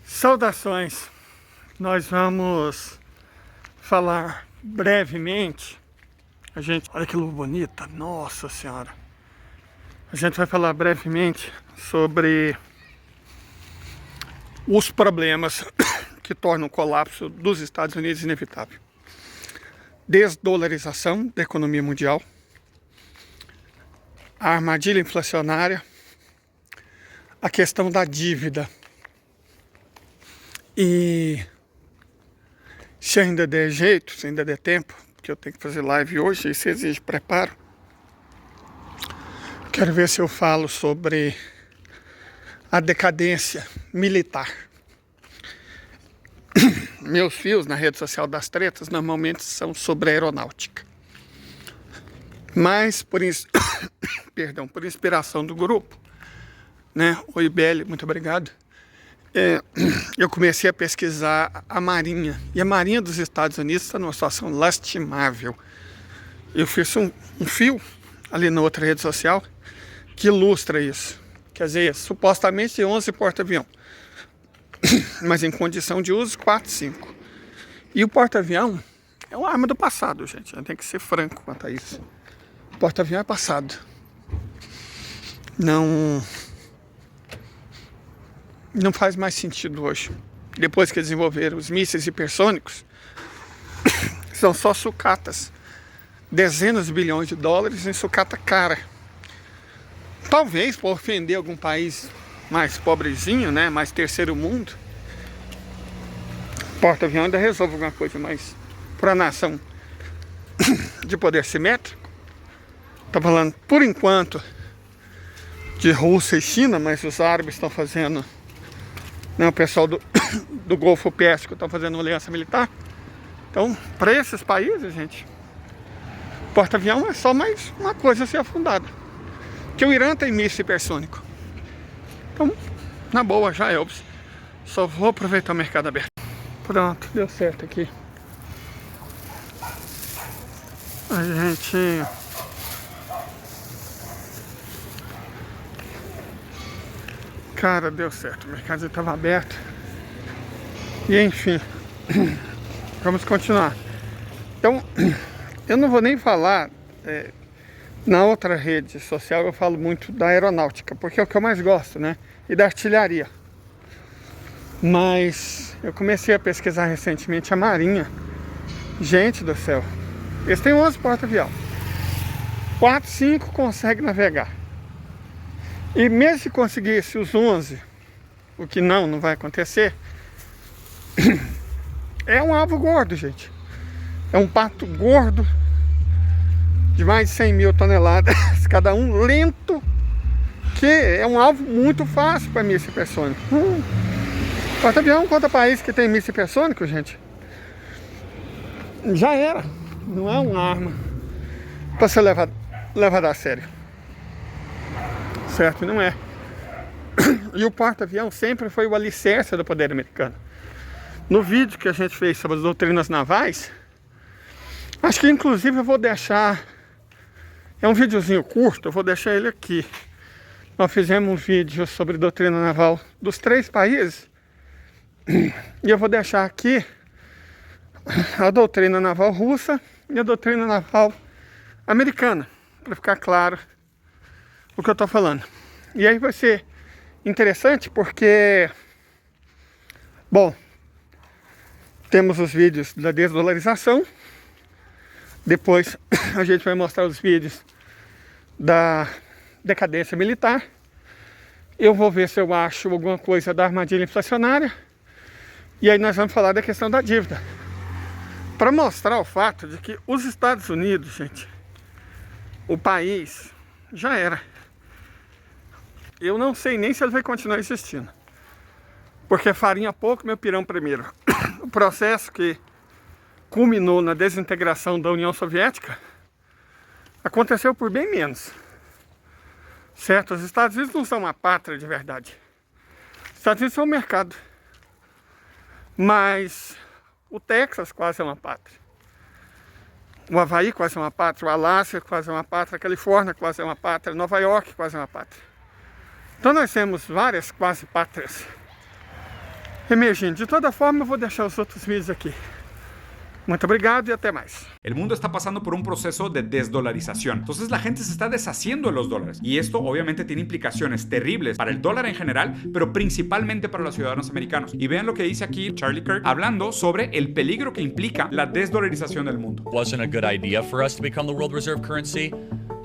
Saudações! Nós vamos falar brevemente. Olha que lua bonita, nossa senhora! A gente vai falar brevemente sobre os problemas que tornam o colapso dos Estados Unidos inevitável. Desdolarização da economia mundial, a armadilha inflacionária, a questão da dívida. E se ainda der jeito, se ainda der tempo, porque eu tenho que fazer live hoje, isso exige preparo. Quero ver se eu falo sobre a decadência militar. Meus fios na rede social das tretas normalmente são sobre a aeronáutica. Mas por inspiração do grupo, né? Oi, Beli, muito obrigado. Eu comecei a pesquisar a Marinha. E a Marinha dos Estados Unidos está numa situação lastimável. Eu fiz um fio ali na outra rede social que ilustra isso. Quer dizer, supostamente tem 11 porta-avião. Mas em condição de uso, 4, 5. E o porta-avião é uma arma do passado, gente. Tem que ser franco quanto a isso. O porta-avião é passado. Não faz mais sentido hoje. Depois que desenvolveram os mísseis hipersônicos, são só sucatas. Dezenas de bilhões de dólares em sucata cara. Talvez por ofender algum país mais pobrezinho, né, mais terceiro mundo, porta-avião ainda resolve alguma coisa, mas para a nação de poder simétrico, tá falando por enquanto de Rússia e China, mas os árabes estão fazendo, né, o pessoal do Golfo Pérsico estão fazendo uma aliança militar. Então, para esses países, gente, porta-avião é só mais uma coisa a ser afundada. Que o Irã tem míssil hipersônico. Então, na boa, já é. Só vou aproveitar o mercado aberto. Pronto, deu certo aqui. A gente... Cara, deu certo. O mercado estava aberto. E enfim, vamos continuar. Então, eu não vou nem falar... na outra rede social eu falo muito da aeronáutica, porque é o que eu mais gosto, né? E da artilharia. Mas eu comecei a pesquisar recentemente a Marinha. Gente do céu, eles têm 11 porta-avião. 4, 5 conseguem navegar. E mesmo se conseguisse os 11, o que não vai acontecer, é um alvo gordo, gente. É um pato gordo de mais de 100 mil toneladas cada um, lento, que é um alvo muito fácil para míssil hipersônico. Porta-avião contra país que tem míssil hipersônico, gente, já era. Não é uma arma para ser levada a sério, certo? Não é. E o porta-avião sempre foi o alicerce do poder americano. No vídeo que a gente fez sobre as doutrinas navais, acho que inclusive eu vou deixar... É um videozinho curto, eu vou deixar ele aqui. Nós fizemos um vídeo sobre doutrina naval dos 3 países. E eu vou deixar aqui a doutrina naval russa e a doutrina naval americana, para ficar claro o que eu estou falando. E aí vai ser interessante porque, bom, temos os vídeos da desdolarização. Depois a gente vai mostrar os vídeos da decadência militar. Eu vou ver se eu acho alguma coisa da armadilha inflacionária. E aí nós vamos falar da questão da dívida. Para mostrar o fato de que os Estados Unidos, gente, o país, já era. Eu não sei nem se ele vai continuar existindo. Porque farinha pouco, meu pirão primeiro. O processo que culminou na desintegração da União Soviética aconteceu por bem menos, certo? Os Estados Unidos não são uma pátria de verdade. Os Estados Unidos são um mercado. Mas o Texas quase é uma pátria. O Havaí quase é uma pátria. O Alasca quase é uma pátria. A Califórnia quase é uma pátria. Nova York quase é uma pátria. Então nós temos várias quase pátrias. emergindo. De toda forma, eu vou deixar os outros vídeos aqui. Muito obrigado y hasta más. El mundo está pasando por un proceso de desdolarización. Entonces la gente se está deshaciendo de los dólares. Y esto obviamente tiene implicaciones terribles para el dólar en general, pero principalmente para los ciudadanos americanos. Y vean lo que dice aquí Charlie Kirk hablando sobre el peligro que implica la desdolarización del mundo. Wasn't a good idea for us to become the world reserve currency.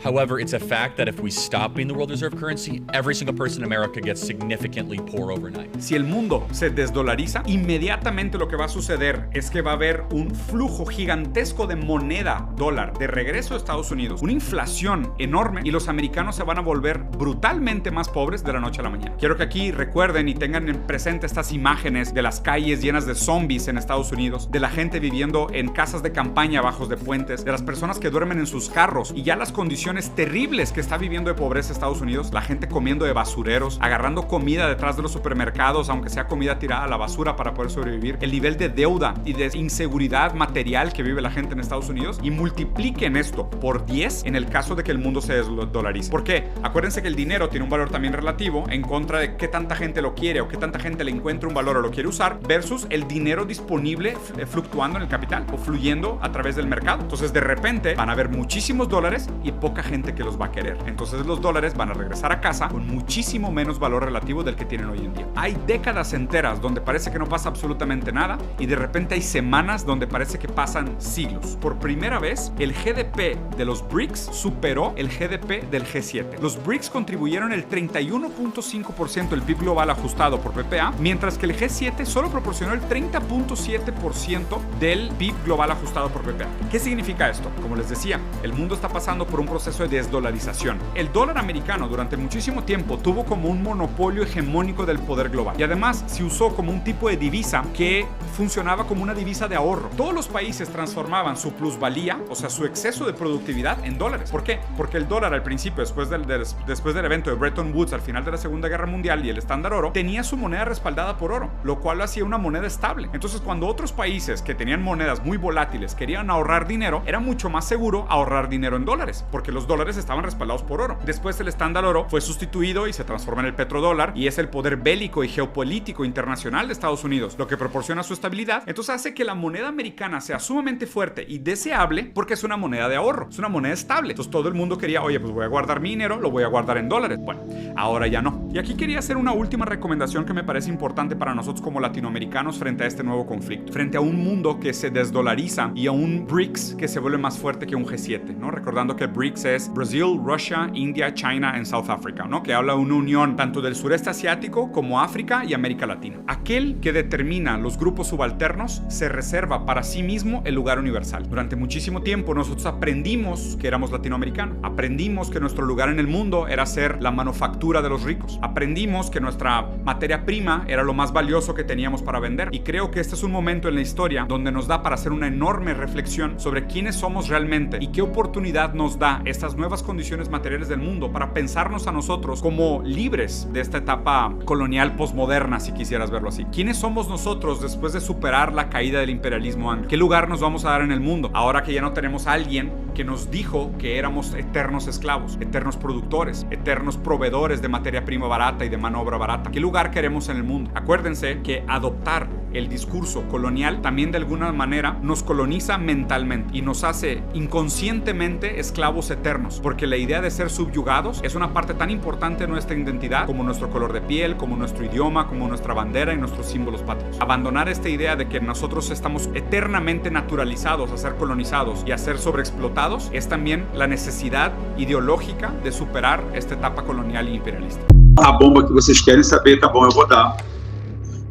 However, it's a fact that if we stop being the world reserve currency, every single person in America gets significantly poor overnight. Si el mundo se desdolariza, inmediatamente lo que va a suceder es que va a haber un flujo gigantesco de moneda dólar de regreso a Estados Unidos, una inflación enorme y los americanos se van a volver brutalmente más pobres de la noche a la mañana. Quiero que aquí recuerden y tengan en presente estas imágenes de las calles llenas de zombies en Estados Unidos, de la gente viviendo en casas de campaña bajos de puentes, de las personas que duermen en sus carros y ya las condiciones terribles que está viviendo de pobreza Estados Unidos, la gente comiendo de basureros, agarrando comida detrás de los supermercados, aunque sea comida tirada a la basura para poder sobrevivir, el nivel de deuda y de inseguridad material que vive la gente en Estados Unidos, y multipliquen esto por 10 en el caso de que el mundo se desdolarice. ¿Por qué? Acuérdense que el dinero tiene un valor también relativo en contra de qué tanta gente lo quiere o qué tanta gente le encuentra un valor o lo quiere usar versus el dinero disponible fluctuando en el capital o fluyendo a través del mercado. Entonces de repente van a haber muchísimos dólares y poca gente que los va a querer. Entonces los dólares van a regresar a casa con muchísimo menos valor relativo del que tienen hoy en día. Hay décadas enteras donde parece que no pasa absolutamente nada y de repente hay semanas donde parece que pasan siglos. Por primera vez, el GDP de los BRICS superó el GDP del G7. Los BRICS contribuyeron el 31.5% del PIB global ajustado por PPA, mientras que el G7 solo proporcionó el 30.7% del PIB global ajustado por PPA. ¿Qué significa esto? Como les decía, el mundo está pasando por un proceso de desdolarización. El dólar americano durante muchísimo tiempo tuvo como un monopolio hegemónico del poder global y además se usó como un tipo de divisa que funcionaba como una divisa de ahorro. Todos los países transformaban su plusvalía, o sea, su exceso de productividad en dólares. ¿Por qué? Porque el dólar al principio, después del evento de Bretton Woods al final de la Segunda Guerra Mundial y el estándar oro, tenía su moneda respaldada por oro, lo cual lo hacía una moneda estable. Entonces, cuando otros países que tenían monedas muy volátiles querían ahorrar dinero, era mucho más seguro ahorrar dinero en dólares, porque los dólares estaban respaldados por oro. Después el estándar oro fue sustituido y se transforma en el petrodólar y es el poder bélico y geopolítico internacional de Estados Unidos, lo que proporciona su estabilidad. Entonces hace que la moneda americana sea sumamente fuerte y deseable porque es una moneda de ahorro, es una moneda estable. Entonces todo el mundo quería, oye, pues voy a guardar mi dinero, lo voy a guardar en dólares. Bueno, ahora ya no. Y aquí quería hacer una última recomendación que me parece importante para nosotros como latinoamericanos frente a este nuevo conflicto, frente a un mundo que se desdolariza y a un BRICS que se vuelve más fuerte que un G7, ¿no? Recordando que BRICS es Brasil, Russia, India, China and South Africa, ¿no? Que habla de una unión tanto del sureste asiático como África y América Latina. Aquel que determina los grupos subalternos se reserva para sí mismo el lugar universal. Durante muchísimo tiempo nosotros aprendimos que éramos latinoamericanos, aprendimos que nuestro lugar en el mundo era ser la manufactura de los ricos, aprendimos que nuestra materia prima era lo más valioso que teníamos para vender, y creo que este es un momento en la historia donde nos da para hacer una enorme reflexión sobre quiénes somos realmente y qué oportunidad nos da estas nuevas condiciones materiales del mundo para pensarnos a nosotros como libres de esta etapa colonial posmoderna, si quisieras verlo así. ¿Quiénes somos nosotros después de superar la caída del imperialismo anglo? ¿Qué lugar nos vamos a dar en el mundo ahora que ya no tenemos a alguien que nos dijo que éramos eternos esclavos, eternos productores, eternos proveedores de materia prima barata y de mano de obra barata? ¿Qué lugar queremos en el mundo? Acuérdense que adoptar el discurso colonial también de alguna manera nos coloniza mentalmente y nos hace inconscientemente esclavos eternos, porque la idea de ser subyugados es una parte tan importante de nuestra identidad como nuestro color de piel, como nuestro idioma, como nuestra bandera y nuestros símbolos patrios. Abandonar esta idea de que nosotros estamos eternamente naturalizados a ser colonizados y a ser sobreexplotados es también la necesidad ideológica de superar esta etapa colonial e imperialista. A bomba que vocês querem saber, tá bom, eu vou dar.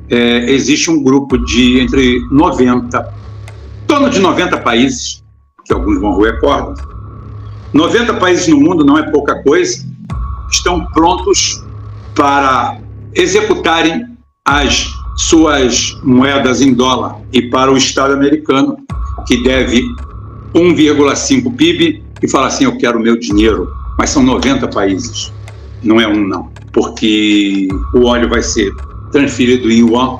Existe grupo de entre 90, em torno de 90 países, que alguns vão roer corda. 90 países no mundo não é pouca coisa, estão prontos para executarem as suas moedas em dólar e para o Estado americano, que deve 1,5 PIB, e fala assim, eu quero o meu dinheiro. Mas são 90 países, não é um não, porque o óleo vai ser transferido em yuan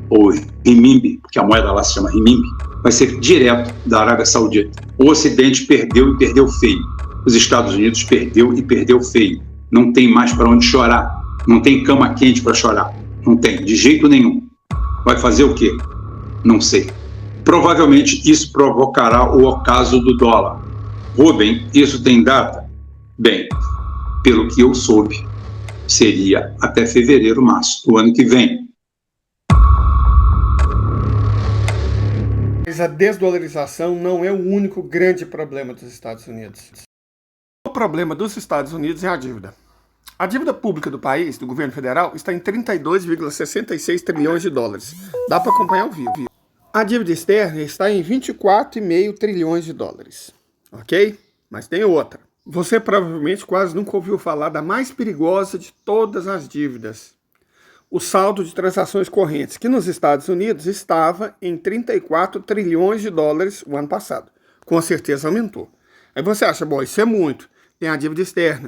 ou renminbi, porque a moeda lá se chama renminbi, vai ser direto da Arábia Saudita. O Ocidente perdeu e perdeu feio. Os Estados Unidos perdeu e perdeu feio. Não tem mais para onde chorar. Não tem cama quente para chorar. Não tem, de jeito nenhum. Vai fazer o quê? Não sei. Provavelmente isso provocará o ocaso do dólar. Rubem, isso tem data? Bem, pelo que eu soube, seria até fevereiro, março do ano que vem. Mas a desdolarização não é o único grande problema dos Estados Unidos. O problema dos Estados Unidos é a dívida. A dívida pública do país, do governo federal, está em 32,66 trilhões de dólares. Dá para acompanhar ao vivo. A dívida externa está em 24,5 trilhões de dólares. Ok? Mas tem outra. Você provavelmente quase nunca ouviu falar da mais perigosa de todas as dívidas. O saldo de transações correntes, que nos Estados Unidos estava em 34 trilhões de dólares o ano passado. Com certeza aumentou. Aí você acha, bom, isso é muito. Tem a dívida externa,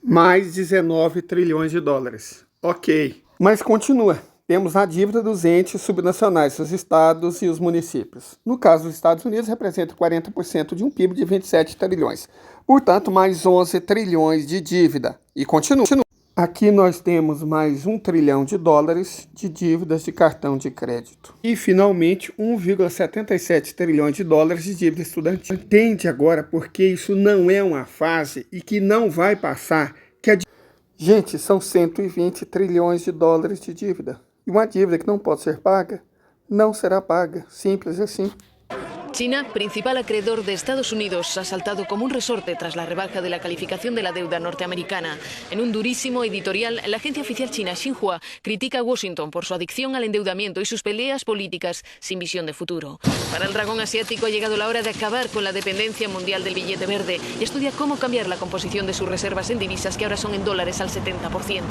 mais 19 trilhões de dólares. Ok, mas continua. Temos a dívida dos entes subnacionais, os estados e os municípios. No caso dos Estados Unidos, representa 40% de um PIB de 27 trilhões. Portanto, mais 11 trilhões de dívida. E continua. Aqui nós temos mais 1 trilhão de dólares de dívidas de cartão de crédito. E, finalmente, 1,77 trilhões de dólares de dívida estudantil. Entende agora porque isso não é uma fase e que não vai passar. Gente, são 120 trilhões de dólares de dívida. E uma dívida que não pode ser paga, não será paga. Simples assim. China, principal acreedor de Estados Unidos, ha saltado como un resorte tras la rebaja de la calificación de la deuda norteamericana. En un durísimo editorial, la agencia oficial china Xinhua critica a Washington por su adicción al endeudamiento y sus peleas políticas sin visión de futuro. Para el dragón asiático ha llegado la hora de acabar con la dependencia mundial del billete verde y estudia cómo cambiar la composición de sus reservas en divisas, que ahora son en dólares al 70%.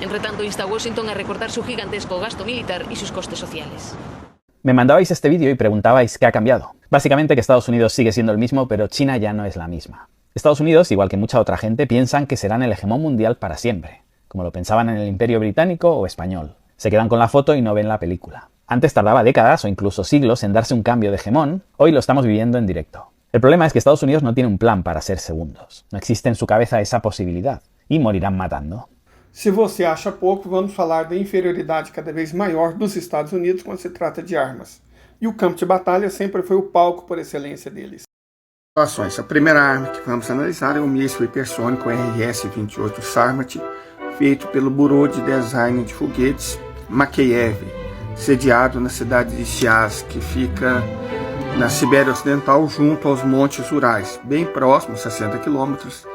Entre tanto, insta a Washington a recortar su gigantesco gasto militar y sus costes sociales. Me mandabais este vídeo y preguntabais qué ha cambiado. Básicamente que Estados Unidos sigue siendo el mismo, pero China ya no es la misma. Estados Unidos, igual que mucha otra gente, piensan que serán el hegemón mundial para siempre, como lo pensaban en el Imperio Británico o español. Se quedan con la foto y no ven la película. Antes tardaba décadas o incluso siglos en darse un cambio de hegemón, hoy lo estamos viviendo en directo. El problema es que Estados Unidos no tiene un plan para ser segundos. No existe en su cabeza esa posibilidad, y morirán matando. Se você acha pouco, vamos falar da inferioridade cada vez maior dos Estados Unidos quando se trata de armas. E o campo de batalha sempre foi o palco por excelência deles. A primeira arma que vamos analisar é o míssil hipersônico RS-28 Sarmat, feito pelo Bureau de Design de Foguetes Makeyev, sediado na cidade de Siaz, que fica na Sibéria Ocidental, junto aos Montes Urais, bem próximo, 60 quilômetros,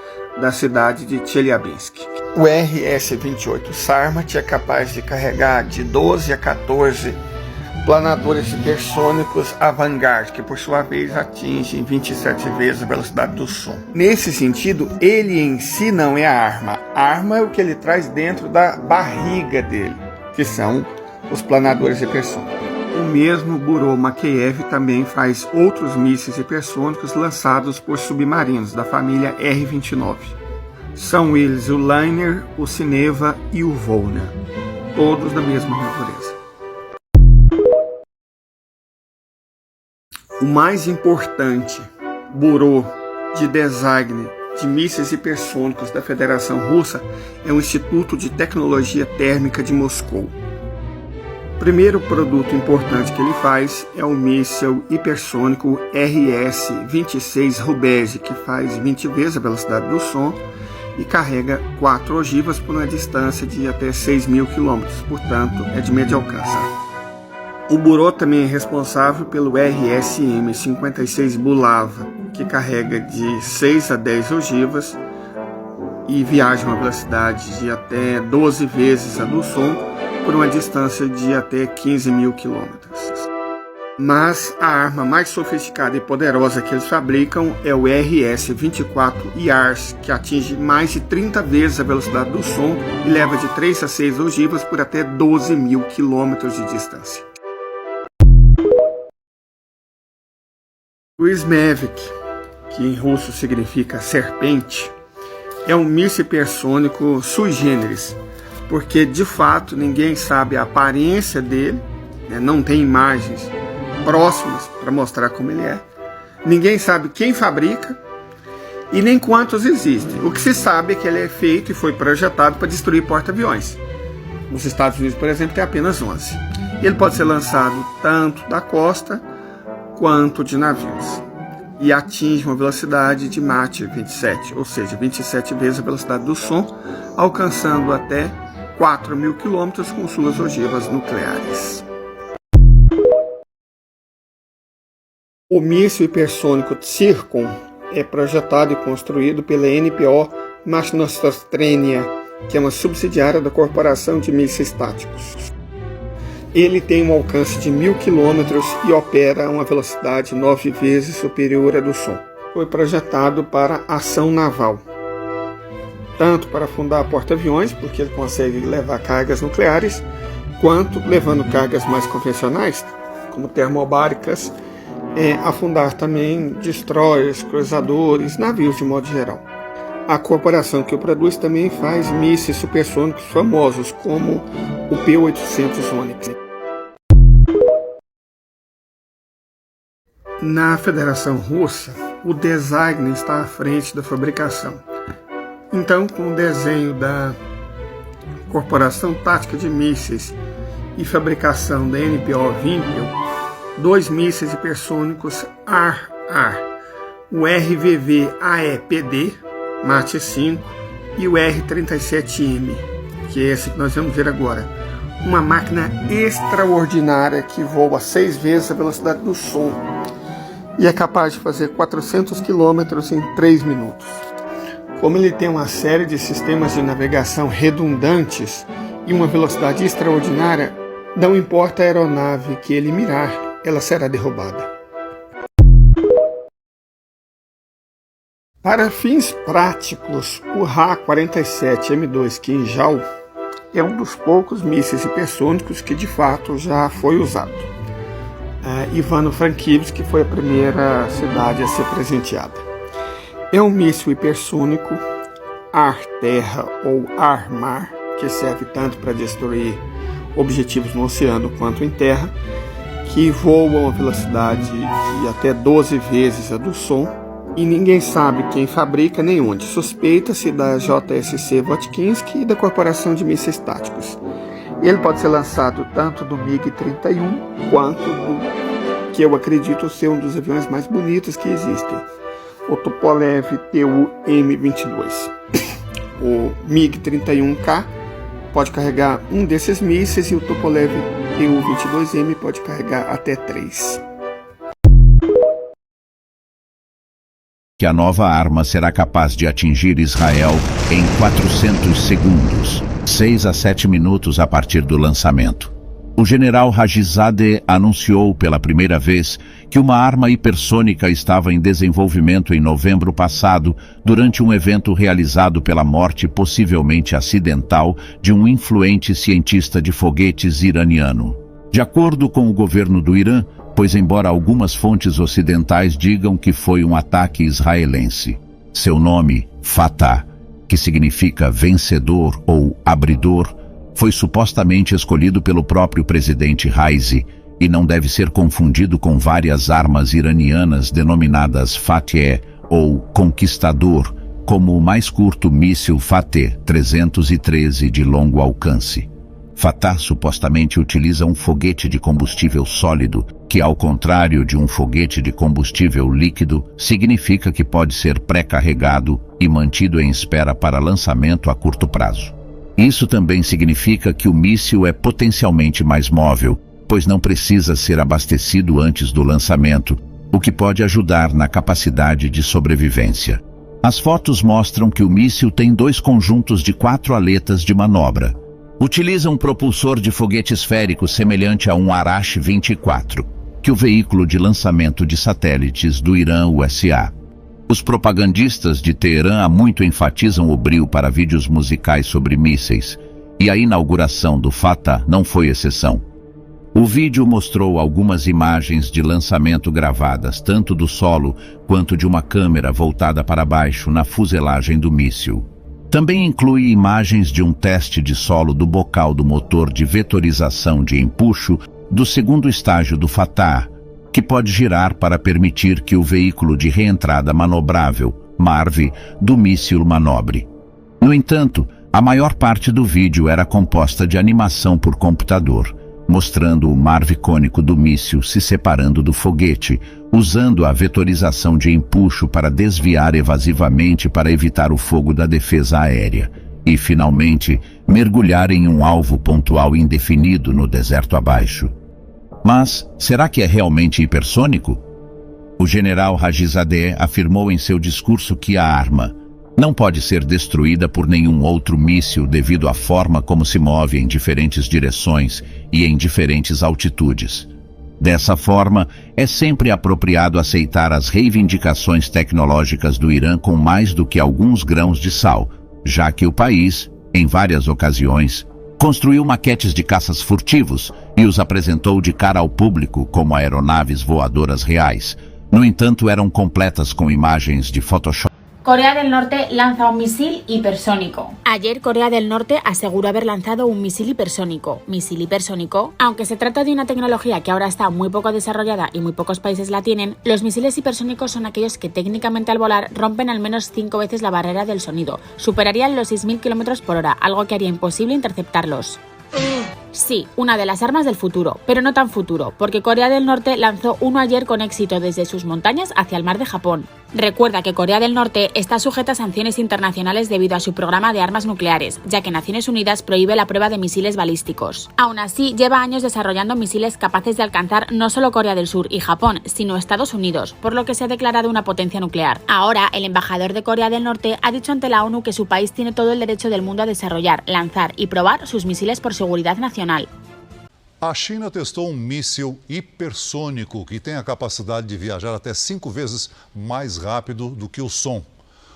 da cidade de Chelyabinsk. O RS-28 Sarmat é capaz de carregar de 12 a 14 planadores hipersônicos Avangard, que por sua vez atingem 27 vezes a velocidade do som. Nesse sentido, ele em si não é a arma. A arma é o que ele traz dentro da barriga dele, que são os planadores hipersônicos. O mesmo Bureau Makeyev também faz outros mísseis hipersônicos lançados por submarinos da família R-29. São eles o Liner, o Sineva e o Volna, todos da mesma natureza. O mais importante Bureau de Design de Mísseis Hipersônicos da Federação Russa é o Instituto de Tecnologia Térmica de Moscou. O primeiro produto importante que ele faz é o míssil hipersônico RS-26 Rubege, que faz 20 vezes a velocidade do som e carrega 4 ogivas por uma distância de até 6.000 km, portanto é de médio alcance. O Bureau também é responsável pelo RSM-56 Bulava, que carrega de 6 a 10 ogivas e viaja a uma velocidade de até 12 vezes a do som, por uma distância de até 15.000 km. Mas a arma mais sofisticada e poderosa que eles fabricam é o RS-24 IARS, que atinge mais de 30 vezes a velocidade do som e leva de 3 a 6 ogivas por até 12.000 km de distância. O Smevik, que em russo significa serpente, é um míssil hipersônico sui generis, porque de fato ninguém sabe a aparência dele, né? Não tem imagens próximas para mostrar como ele é, ninguém sabe quem fabrica e nem quantos existem. O que se sabe é que ele é feito e foi projetado para destruir porta-aviões. Nos Estados Unidos, por exemplo, tem apenas 11. Ele pode ser lançado tanto da costa quanto de navios e atinge uma velocidade de Mach 27, ou seja, 27 vezes a velocidade do som, alcançando até 4.000 km com suas ogivas nucleares. O míssil hipersônico Zircon é projetado e construído pela NPO Masnostrenia, que é uma subsidiária da Corporação de Mísseis Táticos. Ele tem um alcance de 1.000 km e opera a uma velocidade 9 vezes superior à do som. Foi projetado para ação naval, tanto para afundar porta-aviões, porque ele consegue levar cargas nucleares, quanto levando cargas mais convencionais, como termobáricas, afundar também destroyers, cruzadores, navios de modo geral. A corporação que o produz também faz mísseis supersônicos famosos, como o P-800 Onyx. Na Federação Russa, o design está à frente da fabricação. Então, com o desenho da Corporação Tática de Mísseis e fabricação da NPO Vimpel, 2 mísseis hipersônicos AR-AR, o RVV-AEPD Mach 5 e o R-37M, que é esse que nós vamos ver agora. Uma máquina extraordinária que voa 6 vezes a velocidade do som e é capaz de fazer 400 km em 3 minutos. Como ele tem uma série de sistemas de navegação redundantes e uma velocidade extraordinária, não importa a aeronave que ele mirar, ela será derrubada. Para fins práticos, o Ra-47M2 Kinjal é um dos poucos mísseis hipersônicos que de fato já foi usado. Ivano-Frankivsk foi a primeira cidade a ser presenteada. É um míssil hipersônico ar-terra ou ar-mar, que serve tanto para destruir objetivos no oceano quanto em terra, que voa a uma velocidade de até 12 vezes a do som, e ninguém sabe quem fabrica nem onde. Suspeita-se da JSC Votkинский e da Corporação de Mísseis Táticos. Ele pode ser lançado tanto do MiG-31 quanto do que eu acredito ser um dos aviões mais bonitos que existem, o Tupolev Tu-M22. O MiG-31K pode carregar um desses mísseis e o Tupolev Tu-22M pode carregar até 3. Que a nova arma será capaz de atingir Israel em 400 segundos, 6 a 7 minutos a partir do lançamento. O general Hajizadeh anunciou pela primeira vez que uma arma hipersônica estava em desenvolvimento em novembro passado, durante um evento realizado pela morte possivelmente acidental de um influente cientista de foguetes iraniano. De acordo com o governo do Irã, pois embora algumas fontes ocidentais digam que foi um ataque israelense. Seu nome, Fatah, que significa vencedor ou abridor, foi supostamente escolhido pelo próprio presidente Raisi e não deve ser confundido com várias armas iranianas denominadas Fateh ou Conquistador, como o mais curto míssil Fateh 313 de longo alcance. Fatah supostamente utiliza um foguete de combustível sólido, que ao contrário de um foguete de combustível líquido, significa que pode ser pré-carregado e mantido em espera para lançamento a curto prazo. Isso também significa que o míssil é potencialmente mais móvel, pois não precisa ser abastecido antes do lançamento, o que pode ajudar na capacidade de sobrevivência. As fotos mostram que o míssil tem 2 conjuntos de 4 aletas de manobra. Utiliza um propulsor de foguete esférico semelhante a um Arash-24, que o veículo de lançamento de satélites do Irã USA. Os propagandistas de Teherã há muito enfatizam o brio para vídeos musicais sobre mísseis, e a inauguração do Fatah não foi exceção. O vídeo mostrou algumas imagens de lançamento gravadas tanto do solo quanto de uma câmera voltada para baixo na fuselagem do míssil. Também inclui imagens de um teste de solo do bocal do motor de vetorização de empuxo do segundo estágio do Fatah, que pode girar para permitir que o veículo de reentrada manobrável, MARV, do míssil manobre. No entanto, a maior parte do vídeo era composta de animação por computador, mostrando o mar vicônico do míssil se separando do foguete, usando a vetorização de empuxo para desviar evasivamente para evitar o fogo da defesa aérea, e, finalmente, mergulhar em um alvo pontual indefinido no deserto abaixo. Mas, será que é realmente hipersônico? O general Hajizadeh afirmou em seu discurso que a arma não pode ser destruída por nenhum outro míssil devido à forma como se move em diferentes direções e em diferentes altitudes. Dessa forma, é sempre apropriado aceitar as reivindicações tecnológicas do Irã com mais do que alguns grãos de sal, já que o país, em várias ocasiões, construiu maquetes de caças furtivos e os apresentou de cara ao público como aeronaves voadoras reais. No entanto, eram completas com imagens de Photoshop. Corea del Norte lanza un misil hipersónico. Ayer Corea del Norte aseguró haber lanzado un misil hipersónico. Misil hipersónico, aunque se trata de una tecnología que ahora está muy poco desarrollada y muy pocos países la tienen, los misiles hipersónicos son aquellos que técnicamente al volar rompen al menos 5 veces la barrera del sonido. Superarían los 6.000 km por hora, algo que haría imposible interceptarlos. Sí, una de las armas del futuro, pero no tan futuro, porque Corea del Norte lanzó uno ayer con éxito desde sus montañas hacia el mar de Japón. Recuerda que Corea del Norte está sujeta a sanciones internacionales debido a su programa de armas nucleares, ya que Naciones Unidas prohíbe la prueba de misiles balísticos. Aún así, lleva años desarrollando misiles capaces de alcanzar no solo Corea del Sur y Japón, sino Estados Unidos, por lo que se ha declarado una potencia nuclear. Ahora, el embajador de Corea del Norte ha dicho ante la ONU que su país tiene todo el derecho del mundo a desarrollar, lanzar y probar sus misiles por seguridad nacional. A China testou um míssil hipersônico que tem a capacidade de viajar até 5 vezes mais rápido do que o som.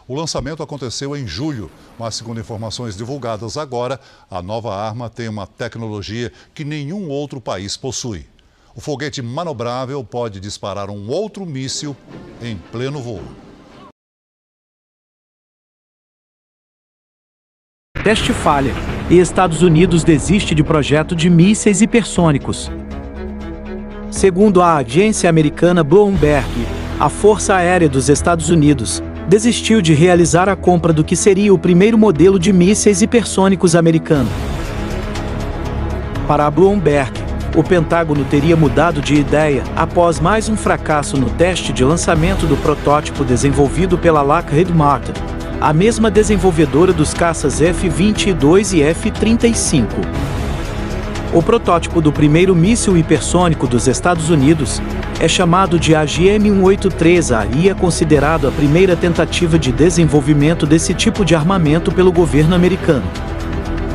O lançamento aconteceu em julho, mas segundo informações divulgadas agora, a nova arma tem uma tecnologia que nenhum outro país possui. O foguete manobrável pode disparar um outro míssil em pleno voo. Teste falha e Estados Unidos desiste de projeto de mísseis hipersônicos. Segundo a agência americana Bloomberg, a Força Aérea dos Estados Unidos desistiu de realizar a compra do que seria o primeiro modelo de mísseis hipersônicos americano. Para a Bloomberg, o Pentágono teria mudado de ideia após mais um fracasso no teste de lançamento do protótipo desenvolvido pela Lockheed Martin, a mesma desenvolvedora dos caças F-22 e F-35. O protótipo do primeiro míssil hipersônico dos Estados Unidos é chamado de AGM-183A e é considerado a primeira tentativa de desenvolvimento desse tipo de armamento pelo governo americano.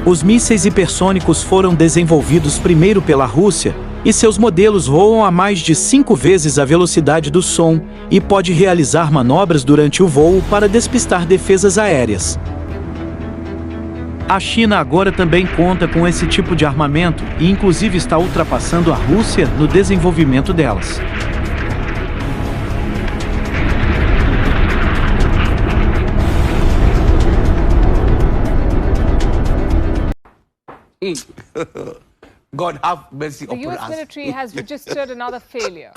Os mísseis hipersônicos foram desenvolvidos primeiro pela Rússia e seus modelos voam a mais de 5 vezes a velocidade do som e pode realizar manobras durante o voo para despistar defesas aéreas. A China agora também conta com esse tipo de armamento e inclusive está ultrapassando a Rússia no desenvolvimento delas. God have mercy upon us. The US military has registered another failure.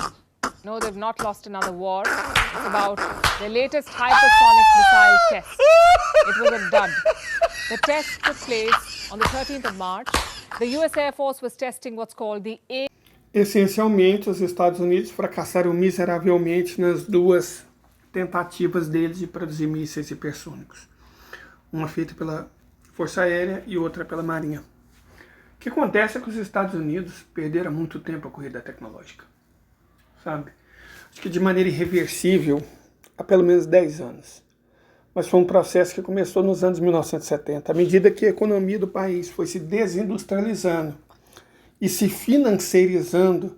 No, they've not lost another war. It's about their latest hypersonic missile test. It was a dud. The test took place on the 13th of March. The US Air Force was testing what's called the A. Essencialmente, os Estados Unidos fracassaram miseravelmente nas duas tentativas deles de produzir mísseis hipersônicos. Uma feita pela Força Aérea e outra pela Marinha. O que acontece é que os Estados Unidos perderam muito tempo a corrida tecnológica, sabe? Acho que de maneira irreversível há pelo menos 10 anos. Mas foi um processo que começou nos anos 1970. À medida que a economia do país foi se desindustrializando e se financiarizando,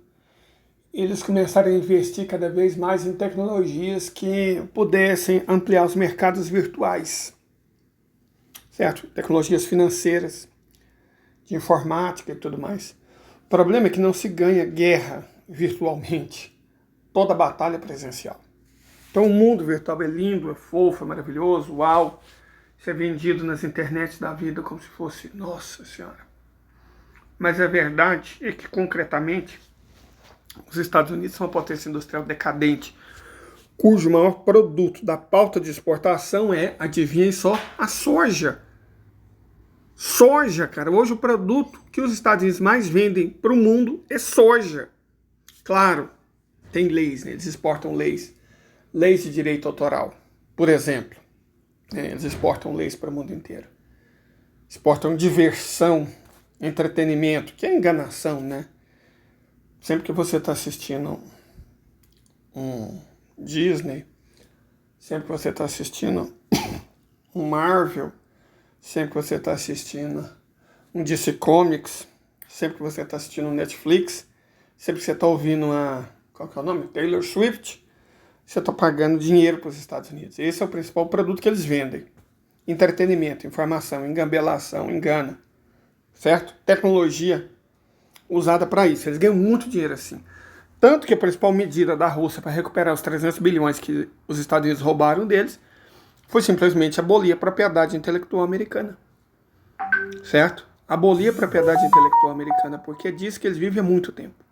eles começaram a investir cada vez mais em tecnologias que pudessem ampliar os mercados virtuais, certo? Tecnologias financeiras, de informática e tudo mais. O problema é que não se ganha guerra virtualmente. Toda batalha é presencial. Então o mundo virtual é lindo, é fofo, é maravilhoso, uau. Isso é vendido nas internets da vida como se fosse, nossa senhora. Mas a verdade é que, concretamente, os Estados Unidos são uma potência industrial decadente, cujo maior produto da pauta de exportação é, adivinhem só, a soja. Soja, cara. Hoje o produto que os Estados Unidos mais vendem para o mundo é soja. Claro, tem leis, né? Eles exportam leis de direito autoral, por exemplo. Eles exportam leis para o mundo inteiro. Exportam diversão, entretenimento, que é enganação, né? Sempre que você está assistindo um Disney, sempre que você está assistindo um Marvel, sempre que você está assistindo um DC Comics, sempre que você está assistindo um Netflix, sempre que você está ouvindo qual que é o nome? Taylor Swift, você está pagando dinheiro para os Estados Unidos. Esse é o principal produto que eles vendem. Entretenimento, informação, engambelação, engano, certo? Tecnologia usada para isso. Eles ganham muito dinheiro assim. Tanto que a principal medida da Rússia para recuperar os 300 bilhões que os Estados Unidos roubaram deles foi simplesmente abolir a propriedade intelectual americana. Certo? Abolir a propriedade intelectual americana, porque é disso que eles vivem há muito tempo.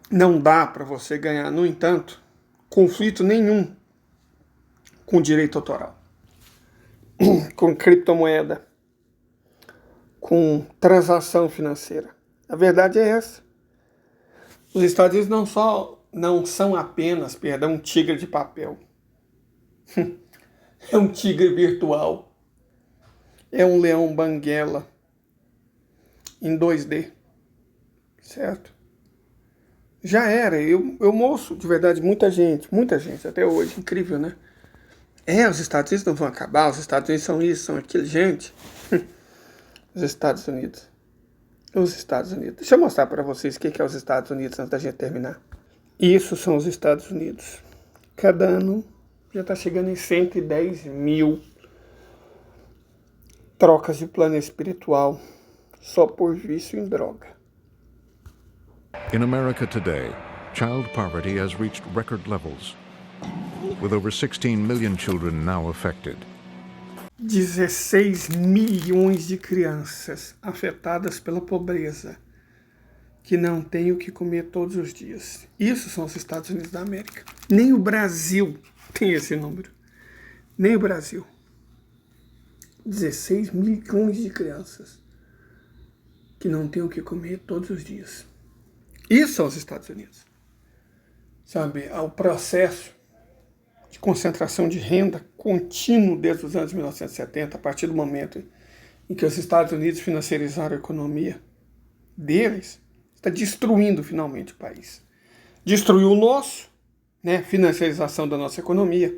Não dá para você ganhar, no entanto, conflito nenhum com direito autoral, com criptomoeda, com transação financeira. A verdade é essa. Os Estados Unidos não são apenas, um tigre de papel. É um tigre virtual. É um leão banguela em 2D. Certo? Já era. Eu moço, de verdade, muita gente, até hoje. Incrível, né? Os Estados Unidos não vão acabar, os Estados Unidos são isso, são aquilo. Gente, os Estados Unidos. Deixa eu mostrar para vocês o que é os Estados Unidos antes da gente terminar. Isso são os Estados Unidos. Cada ano já está chegando em 110 mil trocas de plano espiritual só por vício em droga. In America today, child poverty has reached record levels, with over 16 million children now affected. 16 milhões de crianças afetadas pela pobreza, que não têm o que comer todos os dias. Isso são os Estados Unidos da América. Nem o Brasil tem esse número. Nem o Brasil. 16 milhões de crianças que não têm o que comer todos os dias. Isso são os Estados Unidos. Sabe, o processo de concentração de renda contínuo desde os anos 1970, a partir do momento em que os Estados Unidos financiarizaram a economia deles, está destruindo finalmente o país. Destruiu o nosso, né, financiarização da nossa economia.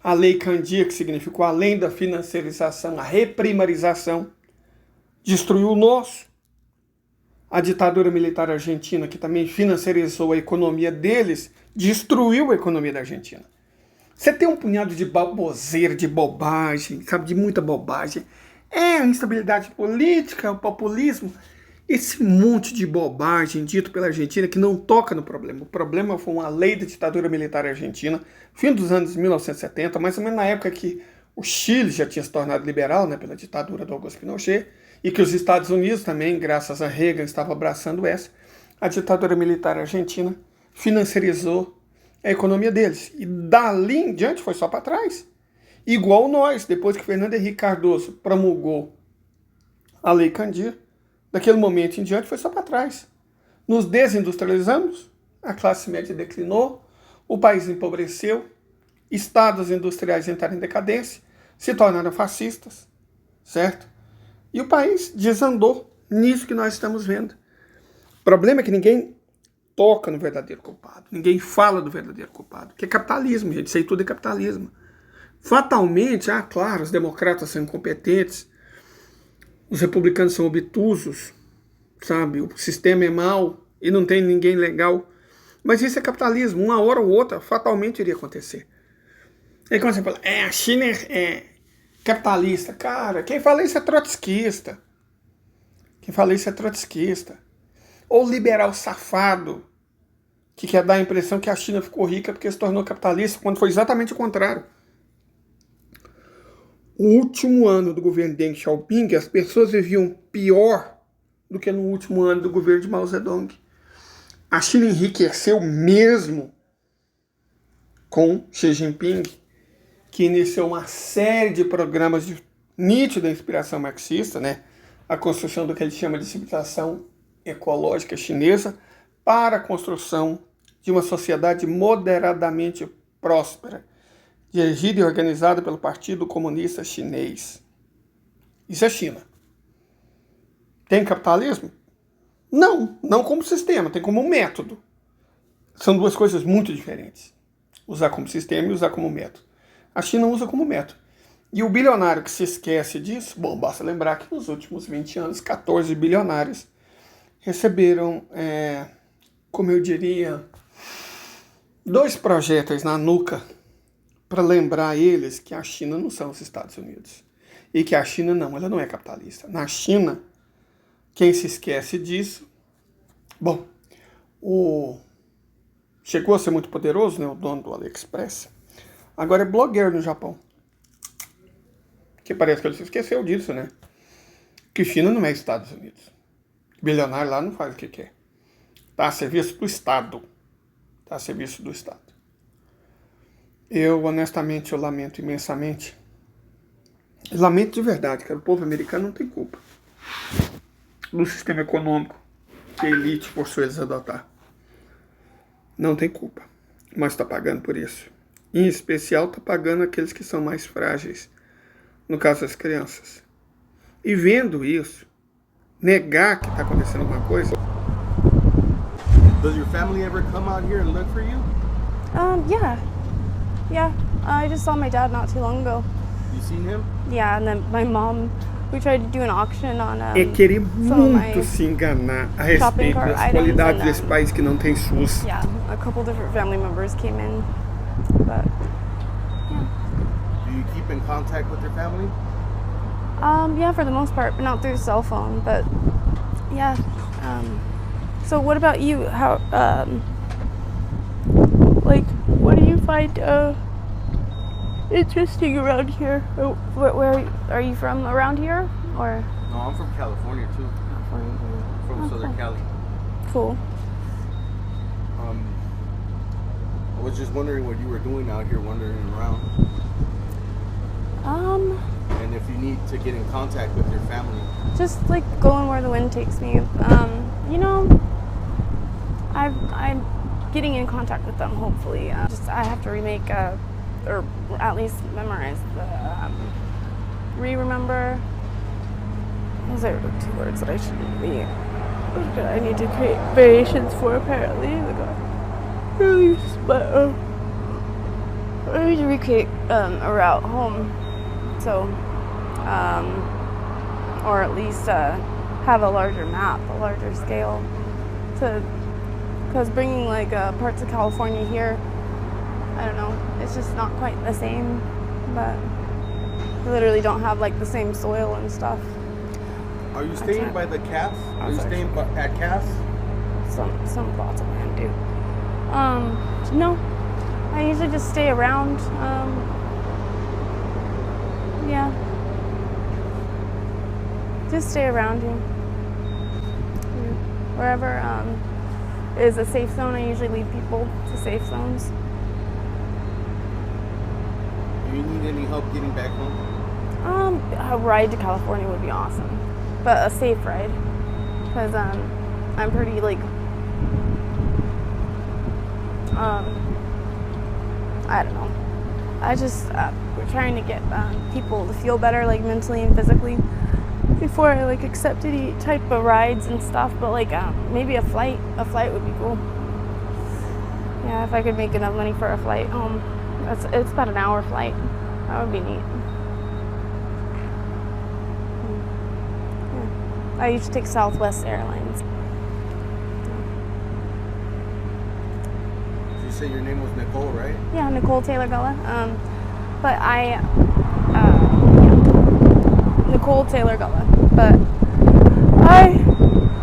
A Lei Candia, que significou, além da financiarização, a reprimarização, destruiu o nosso. A ditadura militar argentina, que também financiarizou a economia deles, destruiu a economia da Argentina. Você tem um punhado de baboseira, de bobagem, sabe, de muita bobagem. A instabilidade política, o populismo, esse monte de bobagem dito pela Argentina que não toca no problema. O problema foi uma lei da ditadura militar argentina, fim dos anos 1970, mais ou menos na época que o Chile já tinha se tornado liberal, né, pela ditadura do Augusto Pinochet, e que os Estados Unidos também, graças a Reagan, estavam abraçando essa. A ditadura militar argentina financiarizou a economia deles. E dali em diante foi só para trás. Igual nós, depois que Fernando Henrique Cardoso promulgou a Lei Candia, daquele momento em diante foi só para trás. Nos desindustrializamos, a classe média declinou, o país empobreceu, estados industriais entraram em decadência, se tornaram fascistas, certo? E o país desandou nisso que nós estamos vendo. O problema é que ninguém toca no verdadeiro culpado. Ninguém fala do verdadeiro culpado. Que é capitalismo, gente. Isso aí tudo é capitalismo. Fatalmente, claro, os democratas são incompetentes, os republicanos são obtusos, sabe? O sistema é mau e não tem ninguém legal. Mas isso é capitalismo. Uma hora ou outra, fatalmente iria acontecer. Aí quando você fala, a China é capitalista. Cara, quem fala isso é trotskista. Ou liberal safado, que quer dar a impressão que a China ficou rica porque se tornou capitalista, quando foi exatamente o contrário. O último ano do governo Deng Xiaoping, as pessoas viviam pior do que no último ano do governo de Mao Zedong. A China enriqueceu mesmo com Xi Jinping, que iniciou uma série de programas de nítida inspiração marxista, né? A construção do que ele chama de civilização ecológica chinesa para a construção de uma sociedade moderadamente próspera, dirigida e organizada pelo Partido Comunista Chinês. Isso é China. Tem capitalismo? Não, não como sistema, tem como método. São duas coisas muito diferentes. Usar como sistema e usar como método. A China usa como método. E o bilionário que se esquece disso, bom, basta lembrar que nos últimos 20 anos, 14 bilionários receberam, como eu diria, 2 projéteis na nuca para lembrar eles que a China não são os Estados Unidos. E que a China não, ela não é capitalista. Na China, quem se esquece disso, bom, chegou a ser muito poderoso, né, o dono do AliExpress, agora é blogueiro no Japão. Que parece que ele se esqueceu disso, né? Que China não é Estados Unidos. Bilionário lá não faz o que quer. Está a serviço do Estado. Está a serviço do Estado. Eu, honestamente, eu lamento imensamente. Eu lamento de verdade, cara. O povo americano não tem culpa do sistema econômico que a elite forçou eles a adotar. Não tem culpa. Mas está pagando por isso. Em especial, está pagando aqueles que são mais frágeis. No caso das crianças. E vendo isso, negar que está acontecendo alguma coisa. Does your family ever come out here and look for you? Yeah. I just saw my dad not too long ago. You seen him? Yeah, and then my mom, we tried to do an auction on É querer muito se enganar a respeito das qualidades desse país que não tem SUS. Yeah, a couple different family members came in, but yeah. Do you keep in contact with your family? Yeah, for the most part, but not through cell phone. But yeah. So what about you? How what do you find interesting around here? Where are you from? Around here, or? No, I'm from California too. From Southern Cali. Cool. I was just wondering what you were doing out here, wandering around. And if you need to get in contact with your family. Just like going where the wind takes me. I'm getting in contact with them. Hopefully, I have to remake or at least memorize the remember. Those are 2 words that I shouldn't be. I need to create variations for apparently. But I need to recreate a route home. So, or at least have a larger map, a larger scale, because bringing like parts of California here, I don't know, it's just not quite the same. But we literally don't have like the same soil and stuff. Are you staying by the calf? Are you staying at calf? Some plots of land do. No, I usually just stay around. Yeah. Just stay around here. Wherever is a safe zone, I usually lead people to safe zones. Do you need any help getting back home? A ride to California would be awesome, but a safe ride, because I'm pretty like I don't know. I just we're trying to get people to feel better, like mentally and physically, before I like accept any type of rides and stuff. But like maybe a flight would be cool. Yeah, if I could make enough money for a flight home. It's about an hour flight. That would be neat. Yeah. I used to take Southwest Airlines. You say your name was Nicole, right? Yeah, Nicole Taylor Gullah. But I, Nicole Taylor Gullah. But I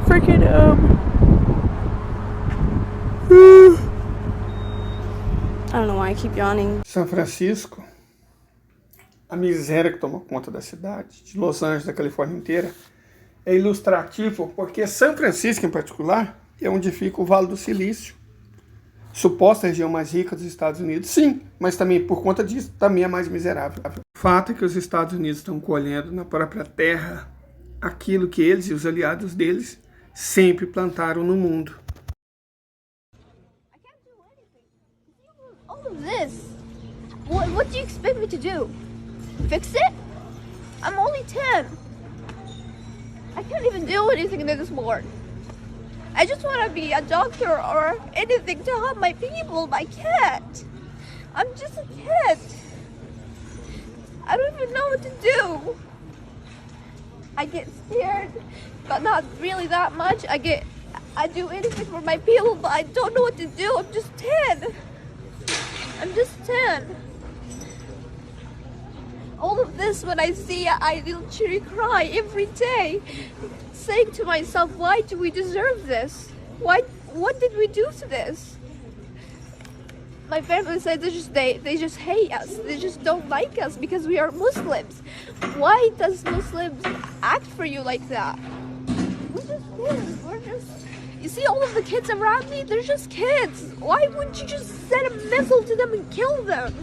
freaking I don't know why I keep yawning. São Francisco, a miséria que tomou conta da cidade, de Los Angeles, da Califórnia inteira, é ilustrativo porque São Francisco, em particular, é onde fica o Vale do Silício. suposta região mais rica dos Estados Unidos, sim, mas também por conta disso também é mais miserável. O fato é que os Estados Unidos estão colhendo na própria terra aquilo que eles e os aliados deles sempre plantaram no mundo. All of this, what do you expect me to do? Fix it? I'm only 10. I can't even do anything this morning. I just want to be a doctor or anything to help my people. I can't. I'm just a kid. I don't even know what to do. I get scared, but not really that much. I do anything for my people, but I don't know what to do. I'm just 10. I'm just 10. All of this, when I see it, I literally cry every day, saying to myself, why do we deserve this? What did we do to this? My family said they just hate us. They just don't like us because we are Muslims. Why does Muslims act for you like that? We're just kids. You see all of the kids around me? They're just kids. Why wouldn't you just send a missile to them and kill them?